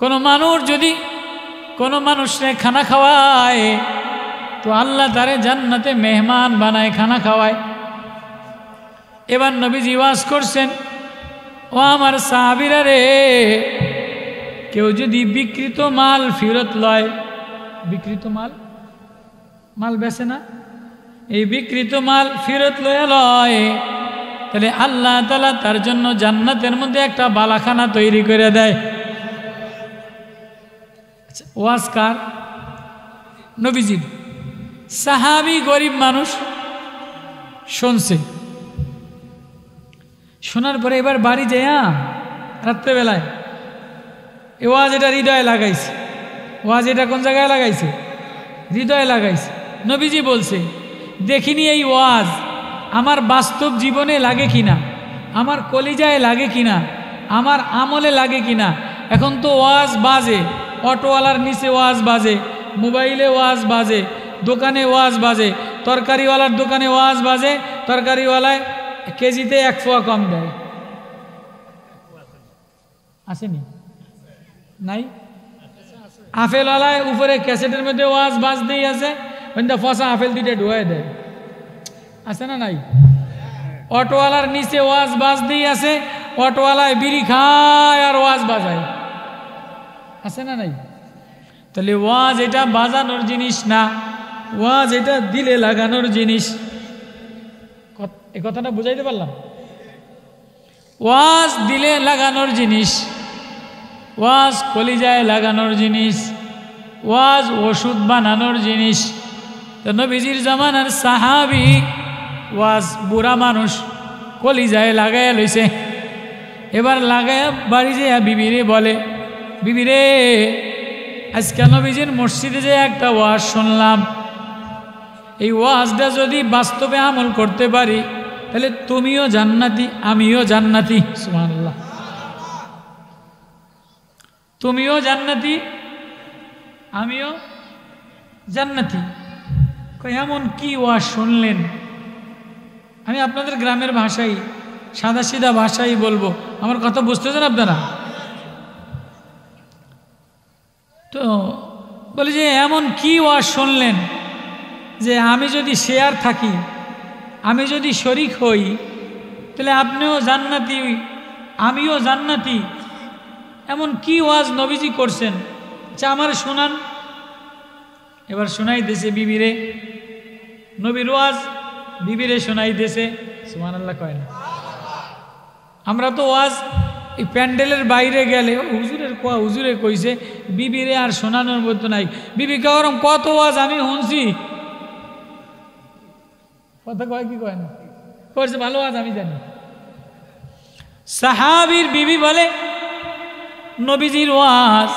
কোনো মানুষ যদি কোনো মানুষে খানা খাওয়ায় তো আল্লাহ তারে জান্নাতে মেহমান বানায় খানা খাওয়ায়। এবার নবীজি ওয়াজ করছেন, ও আমার সাহাবীরা রে, কেউ যদি বিকৃত মাল ফেরত লয়, বিকৃত মাল বেচে না, এই বিকৃত মাল ফেরত লয় তাহলে আল্লাহ তাআলা তার জন্য জান্নাতের মধ্যে একটা বালাখানা তৈরি করে দেয়। ওয়াজ কার? নবীজি। সাহাবী গরিব মানুষ শুনছে, শোনার পরে এবার বাড়ি যায় রাত্রেবেলায় এ ওয়াজ এটা হৃদয়ে লাগাইছে। ওয়াজ এটা কোন জায়গায় লাগাইছে? হৃদয়ে লাগাইছে। নবীজি বলছে, দেখিনি এই ওয়াজ আমার বাস্তব জীবনে লাগে কিনা, আমার কলিজায় লাগে কিনা, আমার আমলে লাগে কিনা। এখন তো ওয়াজ বাজে, অটোওয়ালার নিচে ওয়াজ বাজে, মোবাইলে ওয়াজ বাজে, দোকানে ওয়াজ বাজে, তরকারিওয়ালার দোকানে ওয়াজ বাজে, তরকারিওয়ালায় কেজিতে 1 পোয়া কম দেয়। আসেনি? নাই? আপেলওয়ালায় উপরে ক্যাসেটের মধ্যে ওয়াজ বাজতেই আছে, ফসা আপেল 2টা ঢুয়াই দেয়। আছে না নাই? অটোওয়ালার নিচে ওয়াজ বাজতেই আছে, অটোওয়ালায় বিড়ি খায় আর ওয়াজ বাজায়। আছে না নাই? তাহলে ওয়াজ এটা বাজানোর জিনিস না, ওয়াজ এটা দিলে লাগানোর জিনিস। এই কথাটা বুঝাইতে পারলাম? ওয়াজ দিলে লাগানোর জিনিস, ওয়াজ কলিজায় লাগানোর জিনিস, ওয়াজ ওষুধ বানানোর জিনিস। তো নবীজির জামানার সাহাবী ওয়াজ বুড়া মানুষ কলিজায় লাগাইয়া লইছে। এবার লাগাইয়া বাড়ি যেয়া বিবিরে বলে, বিবিরে আজকে নবীজির মসজিদে যে একটা ওয়াজ শুনলাম, এই ওয়াজটা যদি বাস্তবে আমল করতে পারি তাহলে তুমিও জান্নাতি আমিও জান্নাতি। সুবহানাল্লাহ। তুমিও জান্নাতি আমিও জান্নাতি। এমন কি ওয়াজ শুনলেন? আমি আপনাদের গ্রামের ভাষায় সাদা সিধা ভাষাই বলবো, আমার কথা বুঝতেছেন আপনারা? তো বলি যে এমন কি ওয়াজ শুনলেন যে আমি যদি শেয়ার থাকি, আমি যদি শরীক হই তাহলে আপনিও জান্নাতি আমিও জান্নাতি। এমন কি ওয়াজ নবীজি করছেন যা আমার শোনান। এবার শোনাইতেছে বিবিরে, নবীর ওয়াজ বিবিরে শোনাইতেছে। সুবহানাল্লাহ কয় না? আমরা তো ওয়াজ এই প্যান্ডেলের বাইরে গেলে হুজুরে কইছে, বিবিরে আর শোনানোর মতো নাই। বিবি কেরম কত ওয়াজ আমি শুনছি, কথা কয় কি কয় না, কইছে ভালো ওয়াজ আমি জানি। সাহাবীর বিবি বলে, নবীজির ওয়াজ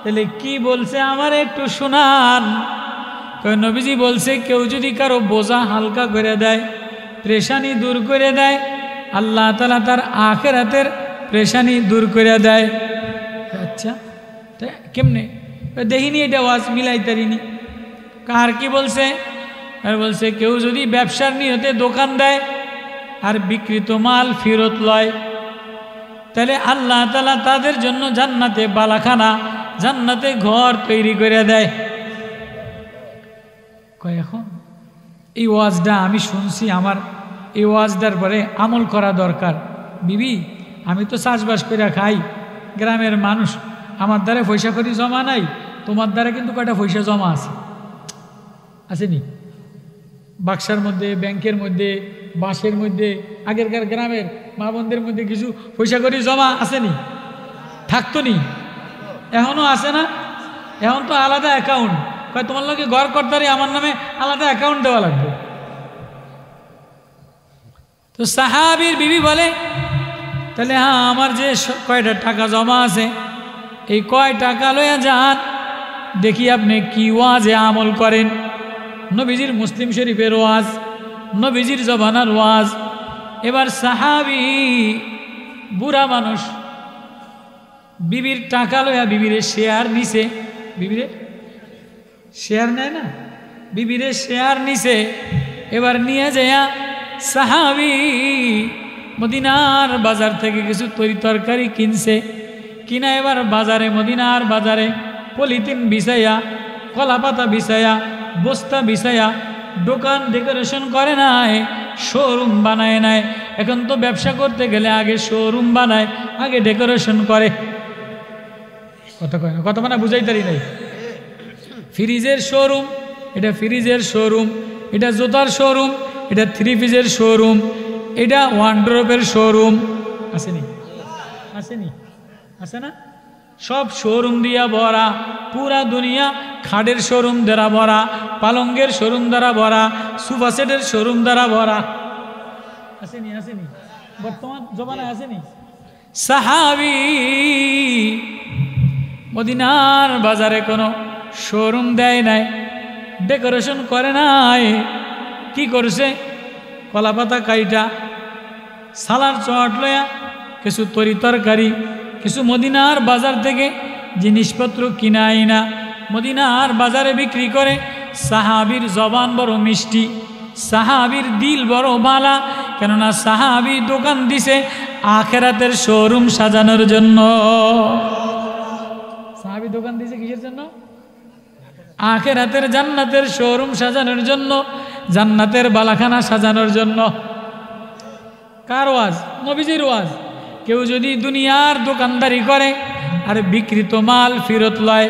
তাহলে কি বলছে আমার একটু শোনান। নবীজি বলছে, কেউ যদি কারো বোঝা হালকা করে দেয়, পেরেশানি দূর করে দেয়, আল্লাহ তাআলা তার আখিরাতের পেরেশানি দূর করে দেয়। আচ্ছা কেমনে? দেখিনি এটা ওয়াজ মিলাইতারিনি। কার কি বলছে? আর বলছে, কেউ যদি ব্যবসার নিয়তে দোকান দেয় আর বিকৃত মাল ফেরত লয় তাহলে আল্লাহ তাআলা তাদের জন্য জান্নাতে বালাখানা, জান্নাতে ঘর তৈরি করে দেয়। কয় এখন এই ওয়াজটা আমি শুনছি, আমার এই ওয়াজটার পরে আমল করা দরকার। বিবি আমি তো চাষবাস করে খাই, গ্রামের মানুষ, আমার দ্বারা পয়সা করি জমা নাই, তোমার দ্বারা কিন্তু কয়টা পয়সা জমা আছে, আসেনি? বাক্সার মধ্যে, ব্যাংকের মধ্যে, বাঁশের মধ্যে, আগেরকার গ্রামের মা বোনদের মধ্যে কিছু পয়সা করি জমা আসেনি? থাকতো নি? এখনও আসে না? এখন তো আলাদা অ্যাকাউন্ট। কয় তোমার লোকে ঘর করতারি, আমার নামে আলাদা অ্যাকাউন্ট দেওয়া লাগবে। তো সাহাবীর বিবি বলে, তাহলে হ্যাঁ আমার যে কয়টা টাকা জমা আছে এই কয় টাকা লইয়া যান, দেখি আপনি কি ওয়াজে আমল করেন। নবীজির মুসলিম শরীফের ওয়াজ, নবীজির জবানার ওয়াজ। এবার সাহাবী বুড়া মানুষ বিবির টাকা লইয়া বিবিরে শেয়ার নিছে, বিবিরে শেয়ার নেয় না, বিবিরে শেয়ার নিছে। এবার নিয়ে যাইয়া সাহাবী মদিনার বাজার থেকে কিছু তরি তরকারি কিনছে, কিনা এবার বাজারে, মদিনার বাজারে পলিথিন বিছাইয়া, কলা পাতা বিছাইয়া, বস্তা বিছাইয়া দোকান ডেকোরেশন করে নাই, শোরুম বানায় নাই। এখন তো ব্যবসা করতে গেলে আগে শোরুম বানায়, আগে ডেকোরেশন করে। কত কয় না, কত মানে বুঝাইতারি নাই। ফ্রিজের শোরুম, এটা ফ্রিজের শোরুম, এটা জুতার শোরুম, এটা থ্রি পিসের শোরুম, এটা ওয়ার্ডরোবের শোরুম। আসেনি? আসেনি? আছে না? সব শোরুম দিয়া ভরা, পুরা দুনিয়া খাটের শোরুম দ্বারা ভরা, পালঙ্গের শোরুম দ্বারা ভরা, সোফা সেটের শোরুম দ্বারা ভরা। আসেনি? আসেনি? বর্তমান জমানায় আসেনি? সাহাবী মদিনার বাজারে কোনো শোরুম দেয় নাই, ডেকোরেশন করে নাই। কি করছে? কলাপাতা কাইটা, সালার চট লয়া, কিছু তরি তরকারি, কিছু মদিনার বাজার থেকে জিনিসপত্র কিনা আইনা মদিনার বাজারে বিক্রি করে। সাহাবীর জবান বড় মিষ্টি, সাহাবীর দিল বড় বালা, কেননা সাহাবী দোকান দিছে আখেরাতের শোরুম সাজানোর জন্য। সাহাবী দোকান দিছে কিসের জন্য? আখেরাতের জান্নাতের শোরুম সাজানোর জন্য, জান্নাতের বালাখানা সাজানোর জন্য। কার ওয়াজ? নবীজির ওয়াজ। কেউ যদি দুনিয়ার দোকানদারি করে আর বিকৃত মাল ফেরত লয়,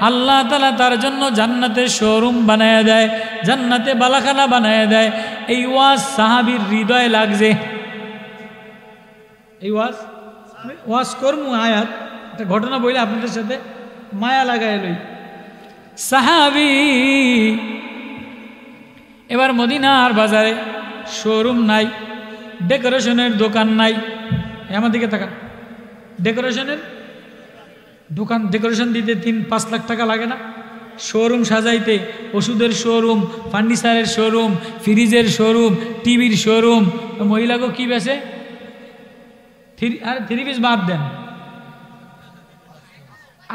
আল্লাহ তাআলা তার জন্য জান্নাতের শোরুম বানায় দেয়, জান্নাতে বালাখানা বানায় দেয়। এই ওয়াজ সাহাবীর হৃদয়ে লাগছে। এই ওয়াজ করমু আয়াত, একটা ঘটনা বলে আপনাদের সাথে মায়া লাগায় লই। সাহাবী এবার মদিনার বাজারে শোরুম নাই, ডেকোরেশনের দোকান নাই। আমার দিকে তাকান, ডেকোরেশনের দোকান, ডেকোরেশন দিতে 3-5 লাখ টাকা লাগে না? শোরুম সাজাইতে, ওষুধের শোরুম, ফার্নিচারের শোরুম, ফ্রিজের শোরুম, টিভির শোরুম। মহিলাকে কি বেছে? থ্রি পিস বাদ দেন,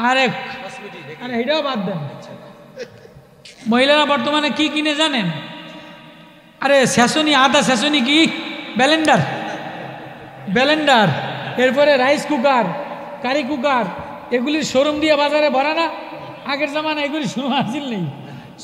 আরে এটাও বাদ দেন। মহিলারা বর্তমানে কি কিনে জানেন? আরে সেশনি, আদা সেশনি কি ব্লেন্ডার, ব্লেন্ডার, এরপরে রাইস কুকার, কারি কুকার, এগুলির শোরুম দিয়ে বাজারে ভরা না? আগের জামানা এগুলি শুরু আসিল নেই,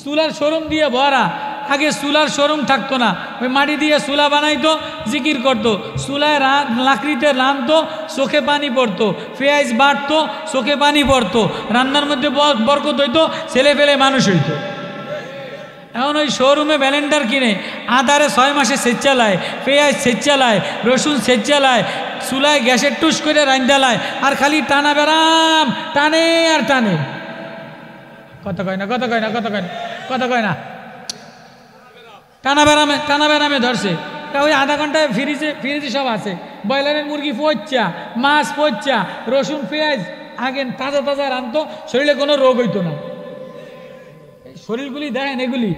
চুলার শোরুম দিয়ে ভরা। আগে চুলার শোরুম থাকতো না, ওই মাটি দিয়ে চুলা বানাইতো, জিকির করতো, চুলায় লাকড়িতে রাঁধতো, চোখে পানি পড়তো, পেঁয়াজ বাটতো, চোখে পানি পড়তো, রান্নার মধ্যে বরকত হইতো, ছেলে ফেলে মানুষ হইতো। এখন ওই শোরুমে ব্লেন্ডার কিনে আদারে 6 মাসে সেচ চালায়, পেঁয়াজ সেচ চালায়, রসুন সেচ চালায়, চুলায় গ্যাসের টুস করে রান্দালায়, আর খালি টানা বেরাম, টানে আর টানে। কত কয় না, কত কয় না, কত কয় না, কত কয় না, টানা বেরামে ধরছে। ওই আধা ঘন্টায় ফ্রিজে সব আছে, ব্রয়লারের মুরগি পচ্চা, মাছ পচ্চা, রসুন পেঁয়াজ আগে তাজা তাজা রাঁধতো, শরীরে কোনো রোগ হইতো না। শরীরগুলি দেখেন, এগুলি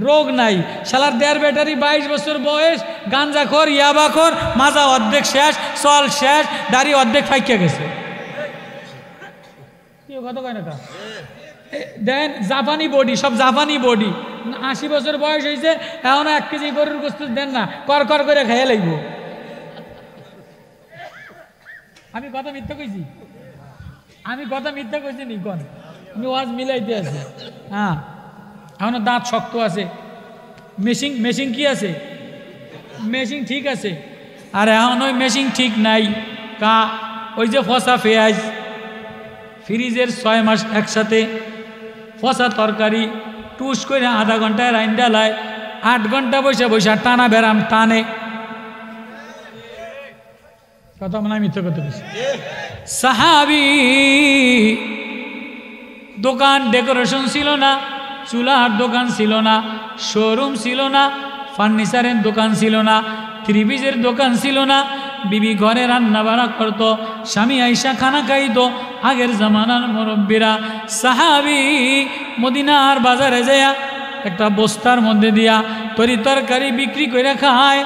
রোগ নাই। শালার 1.5 ব্যাটারি, 22 বছর বয়স, গাঞ্জাখোর, ইয়াবাখোর, মাজা অর্ধেক শেষ, চল শেষ, দাড়ি অর্ধেক ফাইকে গেছে। কত কয় না দেন, জাপানি বডি, সব জাপানি বডি। 80 বছর বয়স হয়েছে, এখন 1 কেজি গরুর গোস্ত দেন না, কর কর করে খেয়ে লাগব। আমি কথা মিথ্যা কইছি? আমি কথা মিথ্যা কইছি নি? কোন আমি ওয়াজ মিলাইতে আছি। হ্যাঁ, এখনো দাঁত শক্ত আছে। মেশিন কি আছে? মেশিন ঠিক আছে। আর এখন ওই মেশিন ঠিক নাই। ওই যে ফসা পেঁয়াজ, ফ্রিজের 6 মাস একসাথে, ফসা তরকারি টুস করে আধা ঘন্টায় রাইন্দা লায়, 8 ঘন্টা বসে বসে টানা বেরাম টানে। কথা মানে মিথ্যা কথা বলছি? সাহাবী দোকান ডেকোরেশন ছিল না, চুলার দোকান ছিল না, শোরুম ছিল না, ফার্নিচারের দোকান ছিল না, থ্রি পিসের দোকান ছিল না। বিবি ঘরে রান্না বাড়া করতো, স্বামী আইসা খানা খাইতো। আগের জামানার মুরব্বীরা, সাহাবী মদিনার বাজারে যায়া একটা বস্তার মধ্যে দিয়া তরি তরকারি বিক্রি করে খায়,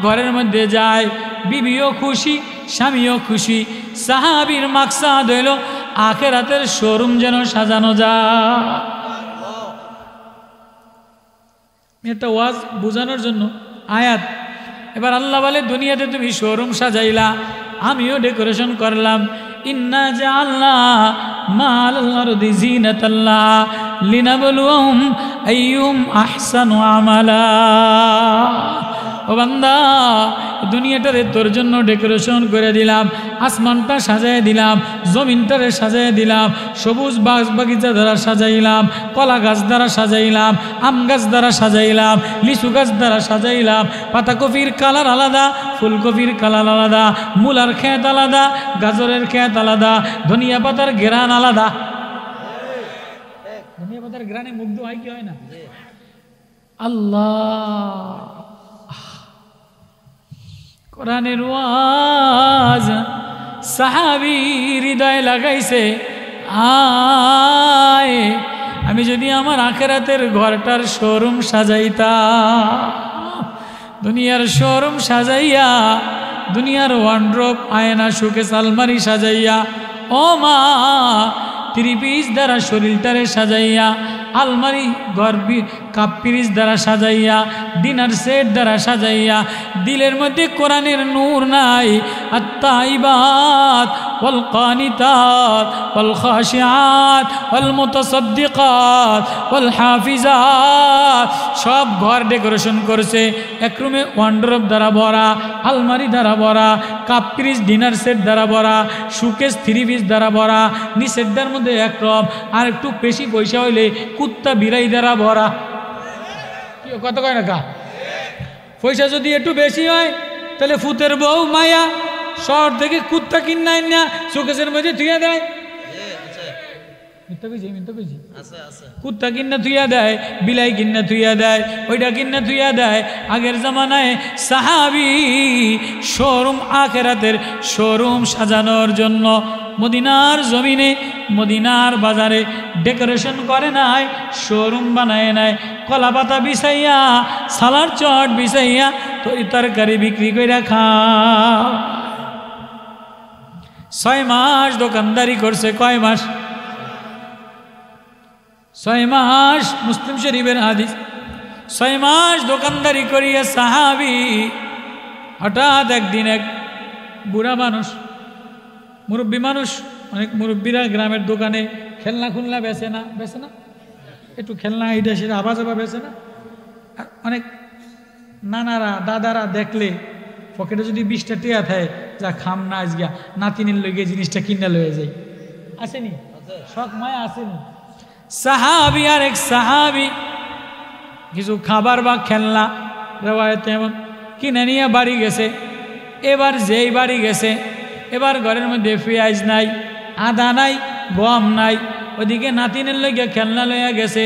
ঘরের মধ্যে যায়, বিবিও খুশি, স্বামীও খুশি। সাহাবীর মাকসাদ হইল আখিরাতের শোরুম যেন সাজানো যায়। একটা ওয়াজ বোঝানোর জন্য আয়াত। এবার আল্লাহ বলে, দুনিয়াতে তুমি শোরুম সাজাইলা, আমিও ডেকোরেশন করলাম, ইন্না জাআলনা মাল আরদি জিনাতাল লাহা লিনাবলুহুম আইয়ুম আহসানু আমালা। ও বান্দা, দুনিয়াটারে তোর জন্য ডেকোরেশন করে দিলাম, আসমানটা সাজায় দিলাম, জমিনটারে সাজায় দিলাম, সবুজ বাগিচা দ্বারা সাজাইলাম, কলা গাছ দ্বারা সাজাইলাম, আম গাছ দ্বারা সাজাইলাম, লিচু গাছ দ্বারা সাজাইলাম। পাতাকপির কালার আলাদা, ফুলকপির কালার আলাদা, মূলার ক্ষেত আলাদা, গাজরের ক্ষেত আলাদা, ধনিয়া পাতার ঘেরান আলাদা। ধনিয়া পাতার ঘেরানে মুগ্ধ হয় কি হয় না? আল্লাহ, কোরআনের ওয়াজ সাহাবী হৃদয় লাগাইছে। আয়, আমি যদি আমার আখিরাতের ঘরটার শোরুম সাজাইতাম, দুনিয়ার শোরুম সাজাইয়া, দুনিয়ার ওয়ার্ড্রোব আয়না শোকেস আলমারি সাজাইয়া, ও মা ত্রিপিস দ্বারা শরীরটারে সাজাইয়া, আলমারি ঘর কাপ পিরিস দ্বারা সাজাইয়া, ডিনার সেট দ্বারা সাজাইয়া, দিলের মধ্যে কোরআনের নূর নাই। আত-তাইবাত ওয়াল কানিতাত ওয়াল খাশিআত ওয়াল মুতাসাদ্দিকাত ওয়াল হাফিজাত, সব ঘর ডেকোরেশন করছে। এক রুমে ওয়ার্ড্রোব দ্বারা ভরা, আলমারি দ্বারা ভরা, কাপ পিরিস ডিনার সেট দ্বারা ভরা, শোকেস থ্রি পিস দ্বারা ভরা, নিষেধটার মধ্যে একরকম, আর একটু বেশি পয়সা হইলে কুত্তা বিড়াই দ্বারা ভরা। কত কয় না কা? পয়সা যদি একটু বেশি হয় তাহলে ফুতের বউ মায়া শহর থেকে কুত্তা কিনা না শোকেসের মধ্যে ধুইয়া দেয়। কুত্তা কিনা ধুইয়া দেয়, বিলাই কিনা ধুইয়া দেয়, ওইটা কিনা ধুইয়া দেয়। আগের জামানায় সাহাবী শোরুম, আখিরাতের শোরুম সাজানোর জন্য মদিনার জমিনে, মদিনার বাজারে ডেকোরেশন করে নাই, শোরুম বানায় নাই। কলা পাতা বিছাইয়া, সালার চট বিছাইয়া তরকারি বিক্রি করে খা। 6 মাস দোকানদারি করছে। কয় মাস? 6 মাস। মুসলিম শরীফের হাদিস। 6 মাস দোকানদারি করিয়া সাহাবী হঠাৎ একদিন এক বুড়া মানুষ, মুরব্বী মানুষ, অনেক মুরব্বীরা গ্রামের দোকানে খেলনা খুলনা বেচে না, বেচে না একটু খেলনা এটা সেটা আবার যাবা বেচে না। আর অনেক নানারা দাদারা দেখলে পকেটে যদি 20টা টিয়া থাকে, যা খাম না আজগা নাতিনের লইগে জিনিসটা কিনা লয়ে যায়। আসেনি? শখ মায়া আসেনি? সাহাবী আর এক সাহাবী কিছু খাবার বা খেলনা রেওয়ায়তে এমন কিনে নিয়ে বাড়ি গেছে। এবার যেই বাড়ি গেছে, এবার ঘরের মধ্যে পেঁয়াজ নাই, আদা নাই, গম নাই। ওদিকে নাতিনের লইগে খেলনা লইয়া গেছে,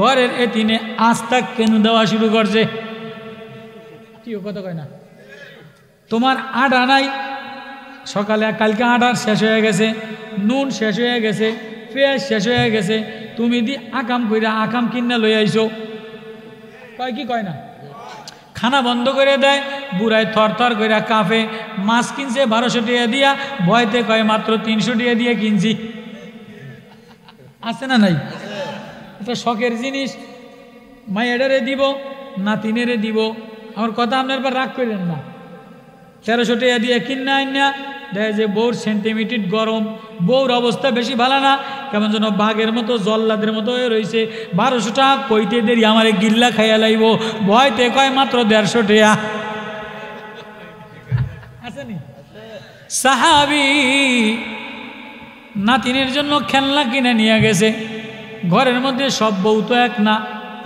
ঘরের এতিনে আস্তা কেন দেওয়া শুরু করছে। কি কথা কয় না? তোমার আটা নাই, সকালে কালকে আটা শেষ হয়ে গেছে, নুন শেষ হয়ে গেছে, পেঁয়াজ শেষ হয়ে গেছে, তুমি দি আকাম কইরা আকাম কিনা লই আইছো। কয় কি কয় না? খানা বন্ধ করে দেয়। বুড়ায় থর থর করে কাঁপে। মাছ কিনছে 1200 টাকা দিয়া, ভয়তে কয় মাত্র 300 টাকা দিয়ে কিনছি। আছে না নাই? এটা শখের জিনিস। মায়েরারে দিব, নাতিনেরে দিব। আমার কথা আপনার পর রাগ করেন না। 1300 টাকা দিয়ে কিনা আইনা দেখে যে বউর সেন্টিমিটার গরম, বউর অবস্থা বেশি ভালো না, কেমন যেন বাঘের মতো জল্লাদের মতো হয়ে রয়েছে। 1200 টাকা কইতে দেরি, আমার গিল্লা খাইয়া লাইব, ভয়তে কয় মাত্র 150 টাকা। আসেনি? সাহাবী নাতিনের জন্য খেলনা কিনে নিয়ে গেছে। ঘরের মধ্যে সব বউ তো এক না,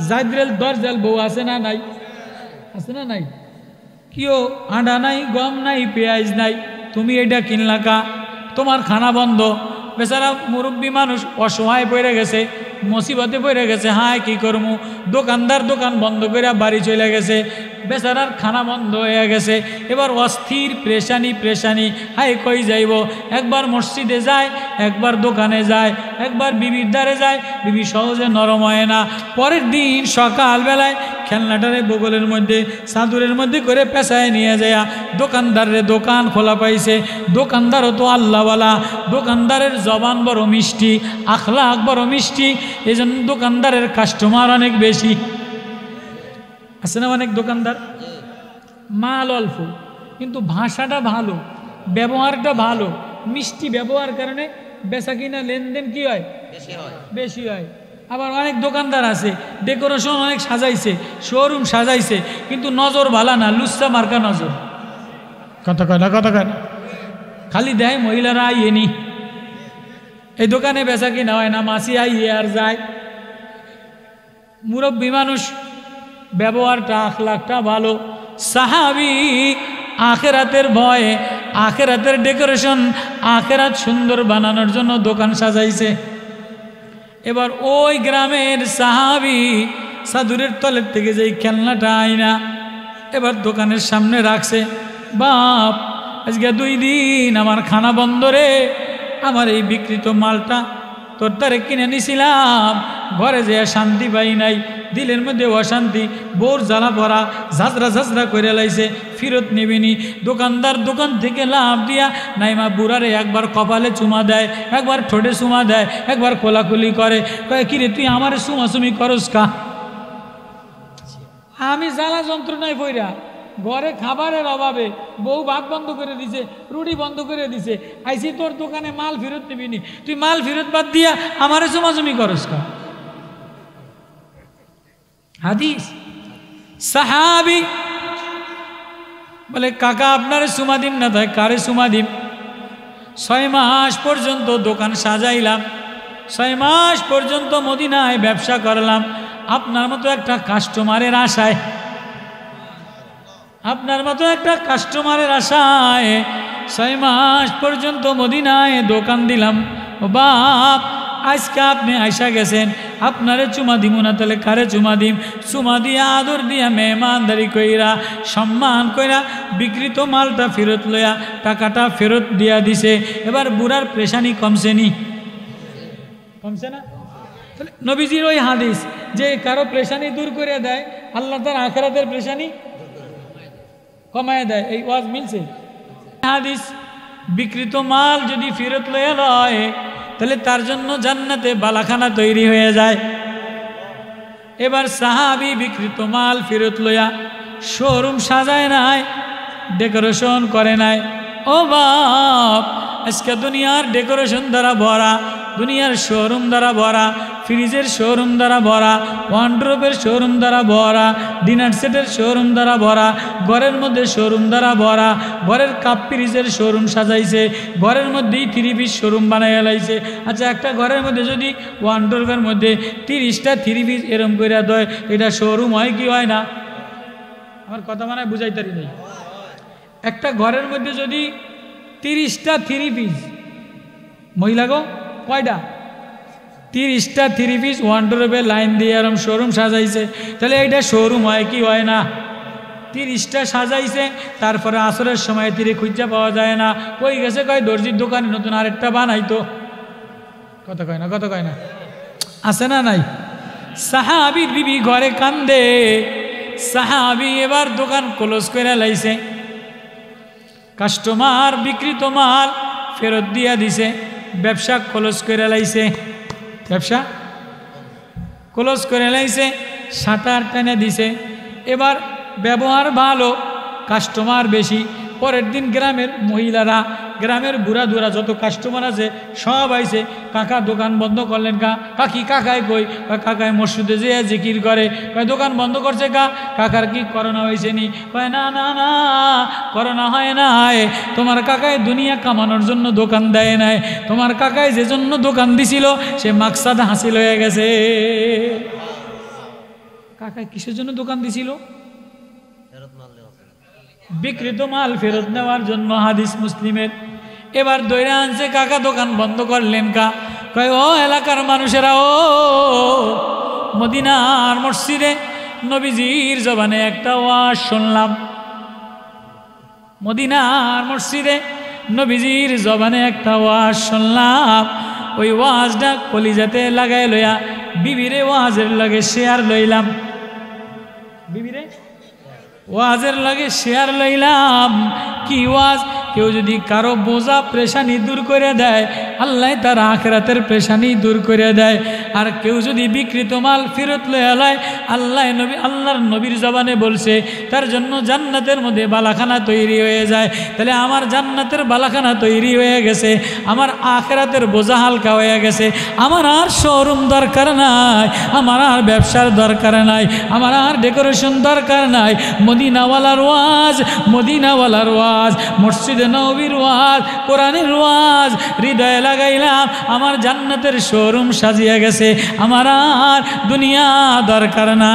জাইদ্রেল দরজাল বউ আছে না নাই? আছে না নাই? কিও আটা নাই, গম নাই, পেঁয়াজ নাই, তুমি এটা কিনলা কা? তোমার খানা বন্ধ। বেচারা মুরব্বী মানুষ অসহায় পড়ে গেছে, মুসিবতে পড়ে গেছে। হায় কি করমু? দোকানদার দোকান বন্ধ করে বাড়ি চলে গেছে, বেচারার খানা বন্ধ হয়ে গেছে। এবার অস্থির, প্রেশানি প্রেশানি। হায় কই যাইব? একবার মসজিদে যায়, একবার দোকানে যায়, একবার বিবির দ্বারে যায়, বিবি সহজে নরম হয় না। পরের দিন সকালবেলায় খেলনাটারে বগলের মধ্যে চাদরের মধ্যে করে পেঁচায় নিয়ে যায় দোকানদারের দোকান খোলা পাইছে। দোকানদারও তো আল্লাহওয়ালা, দোকানদারের জবান বড় মিষ্টি, আখলাক বড় মিষ্টি, এই জন্য দোকানদারের কাস্টমার অনেক বেশি। আছে না অনেক দোকানদার? মাল অল্প কিন্তু ভাষাটা ভালো, ব্যবহারটা ভালো, মিষ্টি ব্যবহার কারণে বেচা কিনা লেনদেন কি হয়, বেশি হয়। আবার অনেক দোকানদার আছে ডেকোরেশন অনেক সাজাইছে, শোরুম সাজাইছে, কিন্তু নজর ভালো না, লুচ্চা মার্কা নজর, কথা কয় না, কথা কয় না, খালি দেয় মহিলারা আইয়ে নি, এই দোকানে বেচা কিনা হয় না, মাসি আইয়ে আর যায়। মুরব্বী মানুষ, ব্যবহারটা আখলাকটা ভালো। সাহাবী আখেরাতের ভয়ে, আখেরাতের ডেকোরেশন, আখেরাত সুন্দর বানানোর জন্য দোকান সাজাইছে। এবার ওই গ্রামের সাহাবী চাদরের তলের থেকে যেই খেলনাটা আইনা এবার দোকানের সামনে রাখছে। বাপ, আজকে 2 দিন আমার খানা বন্ধ রে, আমার এই বিকৃত মালটা তোর তারে কিনে নিছিলাম, ঘরে যে শান্তি পাই নাই, দিলের মধ্যে অশান্তি, বোর জ্বালা ভরা, ঝাঁঝরা ঝাঁঝরা করে লাইছে, ফেরত নেবেনি। দোকানদার দোকান থেকে লাভ দিয়া নাইমা বুড়ারে একবার কপালে চুমা দেয়, একবার ঠোঁটে চুমা দেয়, একবার কোলাকুলি করে, কয় কিরে তুই আমারে চুমাচুমি করস কা? আমি জ্বালা যন্ত্রণায় পইরা ঘরে খাবারের অভাবে বউ ভাত বন্ধ করে দিছে, রুটি বন্ধ করে দিছে, আইসি তোর দোকানে মাল ফেরত নিবিনি, তুই মাল ফেরত বাদ দিয়া আমারে চুমাচুমি করস কা? হাদিস। সাহাবী বলে কাকা আপনারে চুমা দিম না, তাই কারে চুমা দিম? 6 মাস পর্যন্ত দোকান সাজাইলাম, 6 মাস পর্যন্ত মদিনায় ব্যবসা করলাম আপনার মতো একটা কাস্টমারের আশায়, আপনার মতো একটা কাস্টমারের আশায় 6 মাস পর্যন্ত মদিনায় দোকান দিলাম। ও বাপ, আজকে আপনি আইসা গেছেন, আপনারে চুমা দিব না, তাহলে কারে চুমা দিম? চুমা দিয়া আদর দিয়া মেহমানদারি কইরা সম্মান কইরা বিকৃত মালটা ফেরত লইয়া টাকাটা ফেরত দিয়া দিছে। এবার বুড়ার পেশানি কমছে নি? কমছে না? তাহলে নবীজির ওই হাদিস যে কারো পেশানি দূর করে দেয়, আল্লাহ তার আখিরাতের পেশানি কমায় দেয়, এই ওয়াজ মিলছে? হাদিস বিকৃত মাল যদি ফেরত লইয়া লয় তাহলে তার জন্য জান্নাতে বালাখানা তৈরি হয়ে যায়। এবার সাহাবী বিকৃত মাল ফেরত লইয়া শোরুম সাজায় নাই, ডেকোরেশন করে নাই। ও বাপ, আজকে দুনিয়ার ডেকোরেশন দ্বারা ভরা, দুনিয়ার শোরুম দ্বারা ভরা, ফ্রিজের শোরুম দ্বারা ভরা, ওয়ার্ড্রোবের শোরুম দ্বারা ভরা, ডিনার সেটের শোরুম দ্বারা ভরা, ঘরের মধ্যে শোরুম দ্বারা ভরা, ঘরের কাপ ফ্রিজের শোরুম সাজাইছে, ঘরের মধ্যেই 3 পিস শোরুম বানাইয়া লাইছে। আচ্ছা, একটা ঘরের মধ্যে যদি ওয়ার্ড্রোবের মধ্যে 30টা 3 পিস এরম করে দেয়, এটা শোরুম হয় কি হয় না? আমার কথা মানে বুঝাইতারি নেই। একটা ঘরের মধ্যে যদি 30টা 3 পিস, মহিলা গো কয়টা? 30টা 3 পিস ওয়ার্ড্রোবে লাইন দিয়ে এরম শোরুম সাজাইছে, তাহলে এইটা শোরুম হয় কি হয় না? 30টা সাজাইছে, তারপরে আসরের সময় 30 খুঁজা পাওয়া যায় না, কই গেছে? কয় দর্জির দোকানে নতুন আরেকটা বানাইতো। কথা কয় না, কথা কয় না, আছে না নাই? সাহাবীর বিবি ঘরে কান্দে, সাহাবী এবার দোকান ক্লোজ করে লাইছে, কাস্টমার বিকৃত মাল ফেরত দিয়া দিছে, ব্যবসা ক্লোজ করে লাইছে, ব্যবসা ক্লোজ করে লাইছে, শাটার টেনে দিছে। এবার ব্যবহার ভালো, কাস্টমার বেশি। পরের দিন গ্রামের মহিলারা, গ্রামের বুড়া দুরা যত কাস্টমার আছে সব আইছে, কাকা দোকান বন্ধ করলেন কা? কাকি কাকায় কই? কাকায় মসজিদে যে জিকির করে। কয় দোকান বন্ধ করছে কা? কাকার কি করোনা হয়েছে নি? কয় না না না, করোনা হয় নাই, তোমার কাকায় দুনিয়া কামানোর জন্য দোকান দেয় নাই, তোমার কাকায় যে জন্য দোকান দিছিল সে মাকসাদ হাসিল হয়ে গেছে। কাকায় কিসের জন্য দোকান দিছিল? বিকৃত মাল ফেরত নেওয়ার জন্য, হাদিস মুসলিমের। এবার দইরা আনছে, কাকা দোকান বন্ধ করলেন কা? কয় ও এলাকার মানুষেরা, ও মদিনার মসজিদে নবীজির জবানে একটা ওয়াজ শুনলাম, মদিনার মসজিদে নবীজির জবানে একটা ওয়াজ শুনলাম, ওই ওয়াজটা কলিজাতে লাগাই লইয়া বিবিরে ওয়াজের লগে শেয়ার লইলাম, বিবিরে ওয়াজের লগে শেয়ার লইলাম। কি ওয়াজ? কেউ যদি কারো বোঝা পেরেশানি দূর করে দেয়, আল্লাহ তার আখিরাতের পেরেশানি দূর করে দেয়। আর কেউ যদি বিকৃত মাল ফেরত লয়ে আলায়, আল্লাহর নবীর জবানে বলছে তার জন্য জান্নাতের মধ্যে বালাখানা তৈরি হয়ে যায়। তাহলে আমার জান্নাতের বালাখানা তৈরি হয়ে গেছে, আমার আখিরাতের বোঝা হালকা হয়ে গেছে। আমার আর শোরুম দরকার নাই, আমার আর ব্যবসার দরকার নাই, আমার আর ডেকোরেশন দরকার নাই। মদিনাওয়ালার ওয়াজ, মদিনাওয়ালার ওয়াজ, মসজিদে নববীর ওয়াজ, কোরআনের ওয়াজ হৃদয়ে লাগাইলাম, আমার জান্নাতের শোরুম সাজিয়ে গেছে, আমার আর দুনিয়া দরকার না।